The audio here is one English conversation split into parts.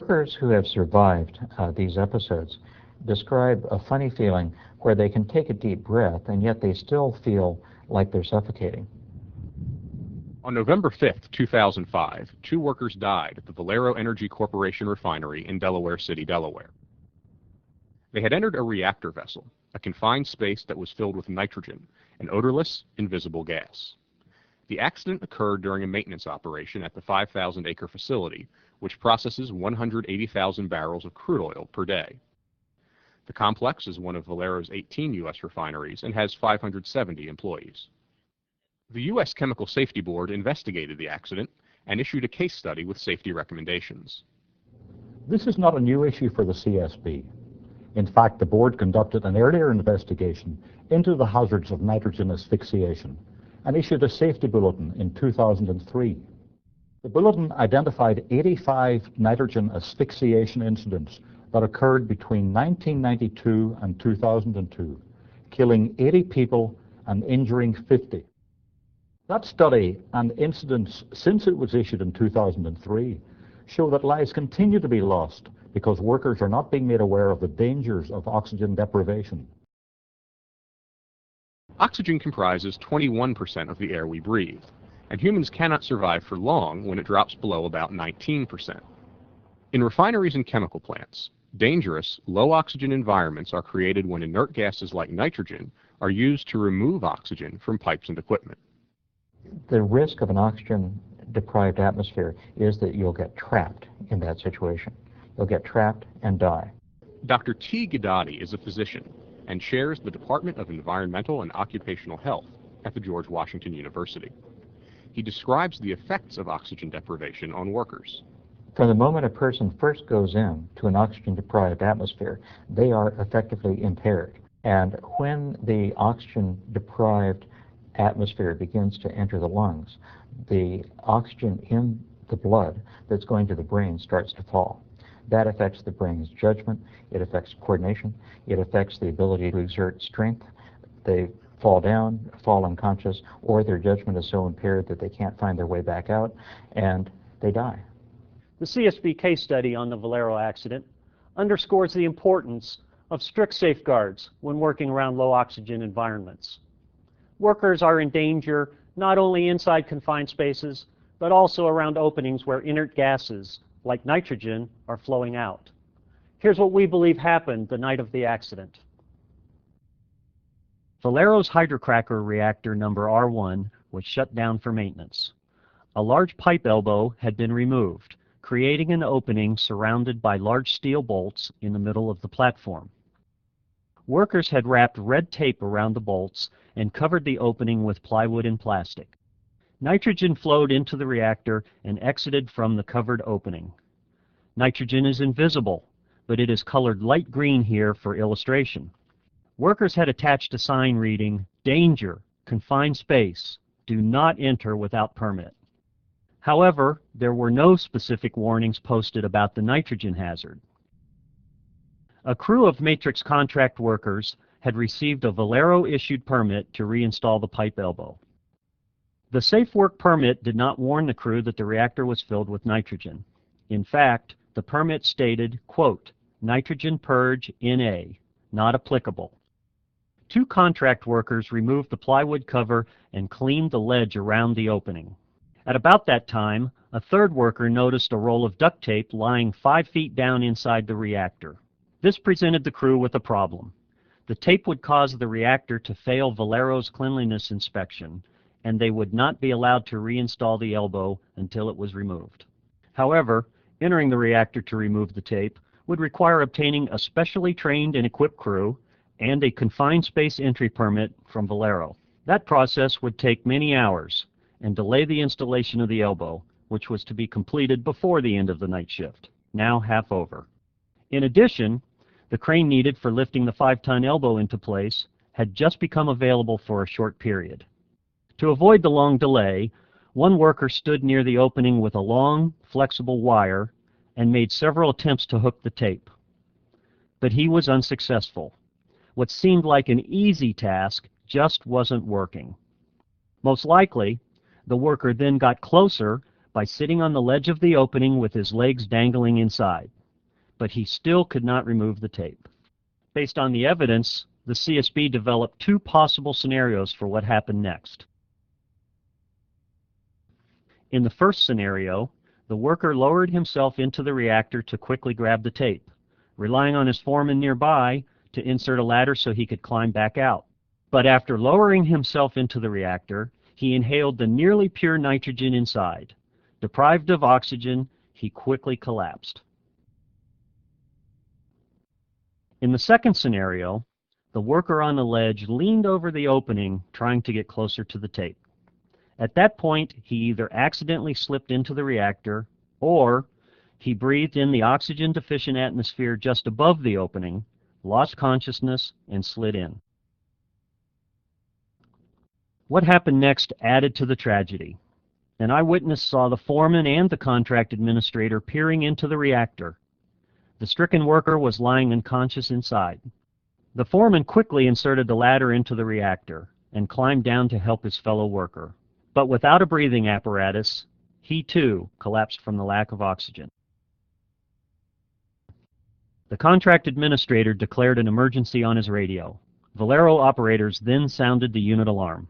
Workers who have survived these episodes describe a funny feeling where they can take a deep breath and yet they still feel like they're suffocating. On November 5, 2005, 2 workers died at the Valero Energy Corporation refinery in Delaware City, Delaware. They had entered a reactor vessel, a confined space that was filled with nitrogen, an odorless, invisible gas. The accident occurred during a maintenance operation at the 5,000-acre facility, which processes 180,000 barrels of crude oil per day. The complex is one of Valero's 18 U.S. refineries and has 570 employees. The U.S. Chemical Safety Board investigated the accident and issued a case study with safety recommendations. This is not a new issue for the CSB. In fact, the board conducted an earlier investigation into the hazards of nitrogen asphyxiation and issued a safety bulletin in 2003. The bulletin identified 85 nitrogen asphyxiation incidents that occurred between 1992 and 2002, killing 80 people and injuring 50. That study and incidents since it was issued in 2003 show that lives continue to be lost because workers are not being made aware of the dangers of oxygen deprivation. Oxygen comprises 21% of the air we breathe, and humans cannot survive for long when it drops below about 19%. In refineries and chemical plants, dangerous, low-oxygen environments are created when inert gases like nitrogen are used to remove oxygen from pipes and equipment. The risk of an oxygen-deprived atmosphere is that you'll get trapped in that situation. You'll get trapped and die. Dr. T. Gadati is a physician and chairs the Department of Environmental and Occupational Health at the George Washington University. He describes the effects of oxygen deprivation on workers. From the moment a person first goes into an oxygen-deprived atmosphere, they are effectively impaired. And when the oxygen-deprived atmosphere begins to enter the lungs, the oxygen in the blood that's going to the brain starts to fall. That affects the brain's judgment, it affects coordination, it affects the ability to exert strength. They fall down, fall unconscious, or their judgment is so impaired that they can't find their way back out, and they die. The CSB case study on the Valero accident underscores the importance of strict safeguards when working around low oxygen environments. Workers are in danger not only inside confined spaces, but also around openings where inert gases like nitrogen are flowing out. Here's what we believe happened the night of the accident. Valero's hydrocracker reactor number R1 was shut down for maintenance. A large pipe elbow had been removed, creating an opening surrounded by large steel bolts in the middle of the platform. Workers had wrapped red tape around the bolts and covered the opening with plywood and plastic. Nitrogen flowed into the reactor and exited from the covered opening. Nitrogen is invisible, but it is colored light green here for illustration. Workers had attached a sign reading, "Danger, confined space, do not enter without permit." However, there were no specific warnings posted about the nitrogen hazard. A crew of Matrix contract workers had received a Valero-issued permit to reinstall the pipe elbow. The safe work permit did not warn the crew that the reactor was filled with nitrogen. In fact, the permit stated, quote, "Nitrogen purge NA, not applicable." 2 contract workers removed the plywood cover and cleaned the ledge around the opening. At about that time, a 3rd worker noticed a roll of duct tape lying 5 feet down inside the reactor. This presented the crew with a problem. The tape would cause the reactor to fail Valero's cleanliness inspection, and they would not be allowed to reinstall the elbow until it was removed. However, entering the reactor to remove the tape would require obtaining a specially trained and equipped crew and a confined space entry permit from Valero. That process would take many hours and delay the installation of the elbow, which was to be completed before the end of the night shift, now half over. In addition, the crane needed for lifting the 5-ton elbow into place had just become available for a short period. To avoid the long delay, one worker stood near the opening with a long, flexible wire and made several attempts to hook the tape. But he was unsuccessful. What seemed like an easy task just wasn't working. Most likely, the worker then got closer by sitting on the ledge of the opening with his legs dangling inside, but he still could not remove the tape. Based on the evidence, the CSB developed two possible scenarios for what happened next. In the first scenario, the worker lowered himself into the reactor to quickly grab the tape, relying on his foreman nearby to insert a ladder so he could climb back out. But after lowering himself into the reactor, he inhaled the nearly pure nitrogen inside. Deprived of oxygen, he quickly collapsed. In the second scenario, the worker on the ledge leaned over the opening, trying to get closer to the tape. At that point, he either accidentally slipped into the reactor, or he breathed in the oxygen-deficient atmosphere just above the opening, lost consciousness, and slid in. What happened next added to the tragedy. An eyewitness saw the foreman and the contract administrator peering into the reactor. The stricken worker was lying unconscious inside. The foreman quickly inserted the ladder into the reactor and climbed down to help his fellow worker. But without a breathing apparatus, he too collapsed from the lack of oxygen. The contract administrator declared an emergency on his radio. Valero operators then sounded the unit alarm.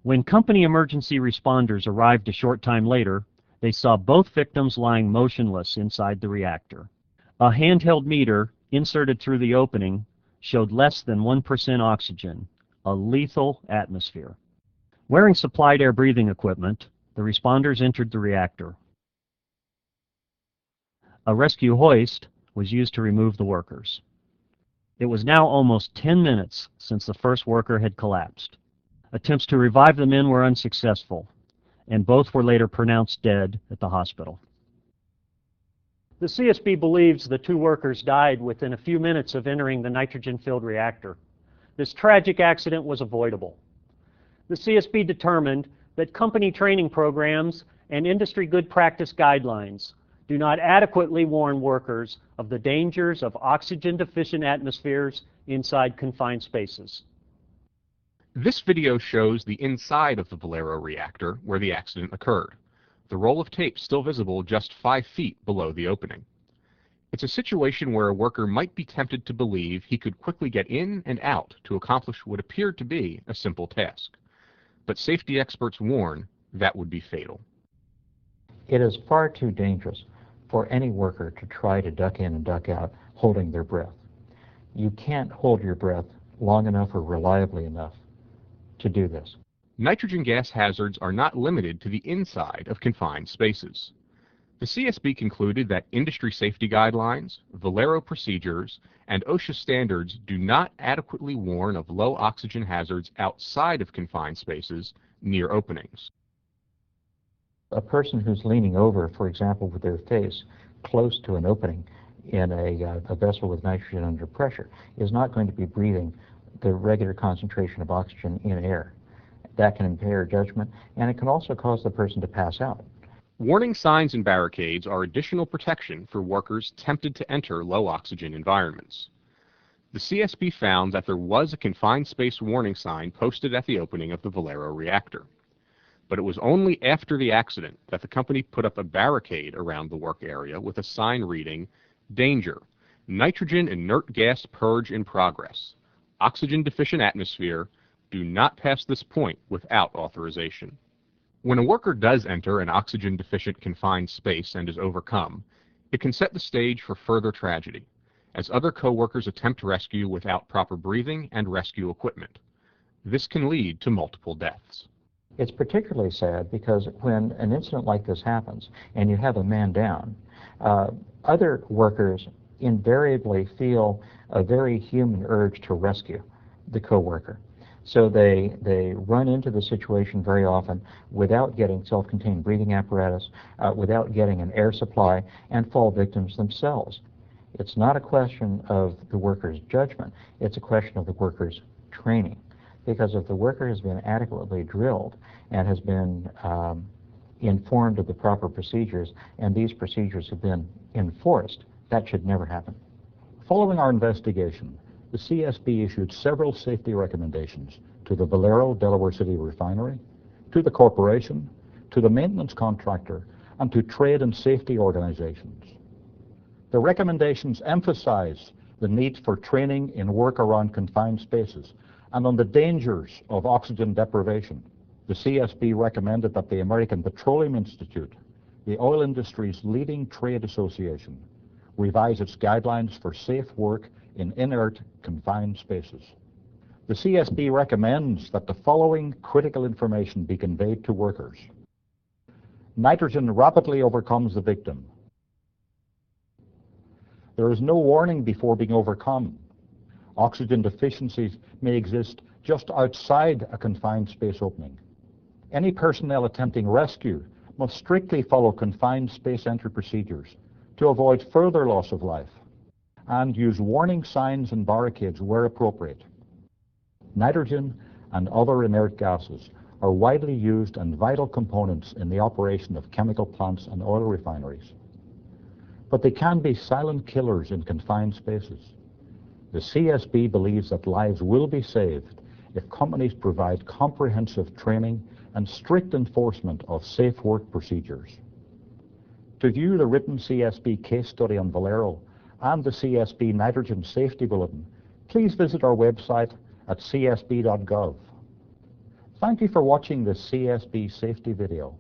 When company emergency responders arrived a short time later, they saw both victims lying motionless inside the reactor. A handheld meter inserted through the opening showed less than 1% oxygen, a lethal atmosphere. Wearing supplied air breathing equipment, the responders entered the reactor. A rescue hoist was used to remove the workers. It was now almost 10 minutes since the first worker had collapsed. Attempts to revive the men were unsuccessful, and both were later pronounced dead at the hospital. The CSB believes the two workers died within a few minutes of entering the nitrogen-filled reactor. This tragic accident was avoidable. The CSB determined that company training programs and industry good practice guidelines do not adequately warn workers of the dangers of oxygen-deficient atmospheres inside confined spaces. This video shows the inside of the Valero reactor where the accident occurred. The roll of tape still visible just 5 feet below the opening. It's a situation where a worker might be tempted to believe he could quickly get in and out to accomplish what appeared to be a simple task. But safety experts warn that would be fatal. It is far too dangerous for any worker to try to duck in and duck out holding their breath. You can't hold your breath long enough or reliably enough to do this. Nitrogen gas hazards are not limited to the inside of confined spaces. The CSB concluded that industry safety guidelines, Valero procedures, and OSHA standards do not adequately warn of low oxygen hazards outside of confined spaces near openings. A person who's leaning over, for example, with their face close to an opening in a vessel with nitrogen under pressure is not going to be breathing the regular concentration of oxygen in air. That can impair judgment, and it can also cause the person to pass out. Warning signs and barricades are additional protection for workers tempted to enter low oxygen environments. The CSB found that there was a confined space warning sign posted at the opening of the Valero reactor. But it was only after the accident that the company put up a barricade around the work area with a sign reading, "Danger, nitrogen inert gas purge in progress. Oxygen deficient atmosphere. Do not pass this point without authorization." When a worker does enter an oxygen-deficient confined space and is overcome, it can set the stage for further tragedy, as other co-workers attempt rescue without proper breathing and rescue equipment. This can lead to multiple deaths. It's particularly sad because when an incident like this happens and you have a man down, other workers invariably feel a very human urge to rescue the co-worker. So they run into the situation very often without getting self-contained breathing apparatus, without getting an air supply, and fall victims themselves. It's not a question of the worker's judgment, it's a question of the worker's training. Because if the worker has been adequately drilled and has been informed of the proper procedures, and these procedures have been enforced, that should never happen. Following our investigation, the CSB issued several safety recommendations to the Valero Delaware City Refinery, to the corporation, to the maintenance contractor, and to trade and safety organizations. The recommendations emphasize the need for training in work around confined spaces and on the dangers of oxygen deprivation. The CSB recommended that the American Petroleum Institute, the oil industry's leading trade association, revise its guidelines for safe work in inert, confined spaces. The CSB recommends that the following critical information be conveyed to workers. Nitrogen rapidly overcomes the victim. There is no warning before being overcome. Oxygen deficiencies may exist just outside a confined space opening. Any personnel attempting rescue must strictly follow confined space entry procedures to avoid further loss of life, and use warning signs and barricades where appropriate. Nitrogen and other inert gases are widely used and vital components in the operation of chemical plants and oil refineries. But they can be silent killers in confined spaces. The CSB believes that lives will be saved if companies provide comprehensive training and strict enforcement of safe work procedures. To view the written CSB case study on Valero and the CSB Nitrogen Safety Bulletin, please visit our website at csb.gov. Thank you for watching this CSB safety video.